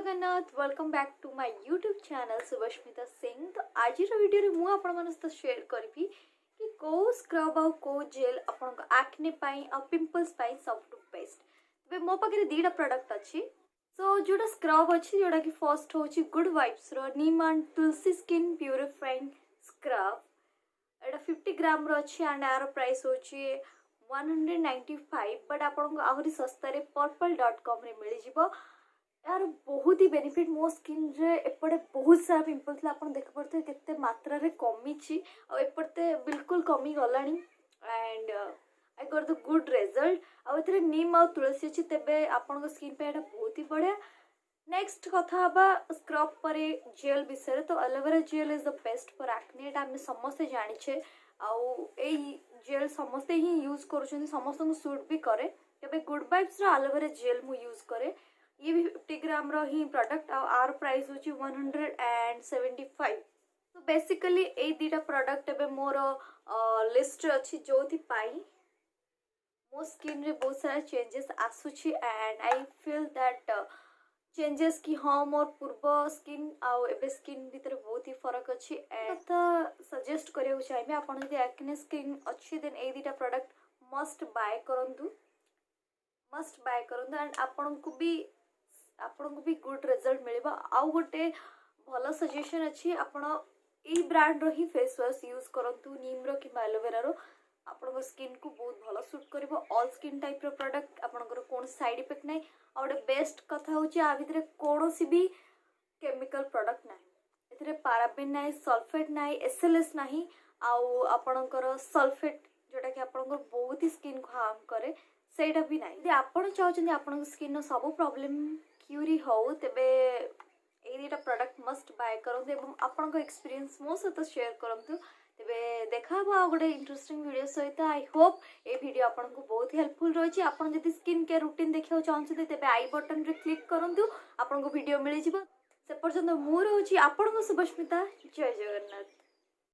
Jagannath welcome back to my YouTube channel Subhasmita Singh. तो आज video में मुझे शेयर करी कि कौ स्क्रब आ कौ जेल आपण एक्ने आ पिंपल्स सब बेस्ट। तबे मो पाखे दीटा प्रोडक्ट अच्छी। सो जोटा स्क्रब अच्छी जोटा कि फर्स्ट हूँ good vibes Neem and Tulsi skin purifying scrub. एटा 50 ग्राम अच्छी एंड यार प्राइस हूँ 195 बट आपको आहरी सस्तार पर्पल.com रे मिल जिवो। यार बहुत ही बेनिफिट मो स्किन रे एपटे बहुत सारा पिंपल था आपन देख पड़ते केते मात्रा रे कमी छि और एपटे बिल्कुल कमी गलानी and I got the good result. आ एथरे नीम और तुलसी अछि तेबे आपन स्किन पे एटा बहुत ही बढ़िया। नेक्स्ट कथा हबा स्क्रब परे जेल विषय। तो aloe vera gel is the best for acne एटा हम समस्त जानि छे आउ ए जेल समस्त ही यूज करूछन समस्त को सूट भी करे। तबे गुड वाइब्स रो एलोवेरा जेल मु यूज करे। ये भी 50 ग्राम रो ही प्रोडक्ट आर प्राइस होची 175। तो बेसिकली ए दीटा प्रोडक्ट एबे मोर लिस्ट अच्छी जो थी पाई मो स्किन रे बहुत सारा चेंजेस आसुची and I feel that changes की हाँ मोर पूर्व स्किन आउ एबे स्किन भीतर बहुत ही फरक अच्छी एंड सजेस्ट करियो चाहिए आपण यदि एक्ने स्किन अच्छी देन ए दीटा प्रोडक्ट मस्ट बाय करंतु एंड आपन को भी गुड रिजल्ट मिलेबा। आउ गोटे भल सजेशन अच्छी आपण ए ब्रांड रो ही फेस वॉश यूज करंतु नीम रो कि एलोवेरा रो आपण स्किन को बहुत भल सूट करिवो। ऑल स्किन टाइप रो प्रोडक्ट आपनकर कोन साइड इफेक्ट नै और बेस्ट कथा होची आ भितरे कोनोसी भी केमिकल प्रोडक्ट नै एथरे पैराबेन नै सल्फेट नै एसएलएस नै आउ आपनकर सल्फेट जोटा कि आपनकर बहुत ही स्किन को हार्म करे सेटा भी नै। यदि आपण चाहछन आपन स्किन नो सब प्रॉब्लम क्यूरी हो तेबे ए दीटा प्रोडक्ट मस्ट बाय करंतु एवं आपन को एक्सपीरियंस मो सहित शेयर करंतु। तेबे देखा बा गोटे इंटरेस्टिंग वीडियो सहित। आई होप ए वीडियो आपन को बहुत ही हेल्पफुल रही। आपन जदि स्किन केयर रूटीन देखियो चाहछन तेबे आई बटन रे क्लिक करंतु आपन को वीडियो मिल जिवो। से पर्यंत मु रहउची आपन को सुभस्मिता। जय जगन्नाथ।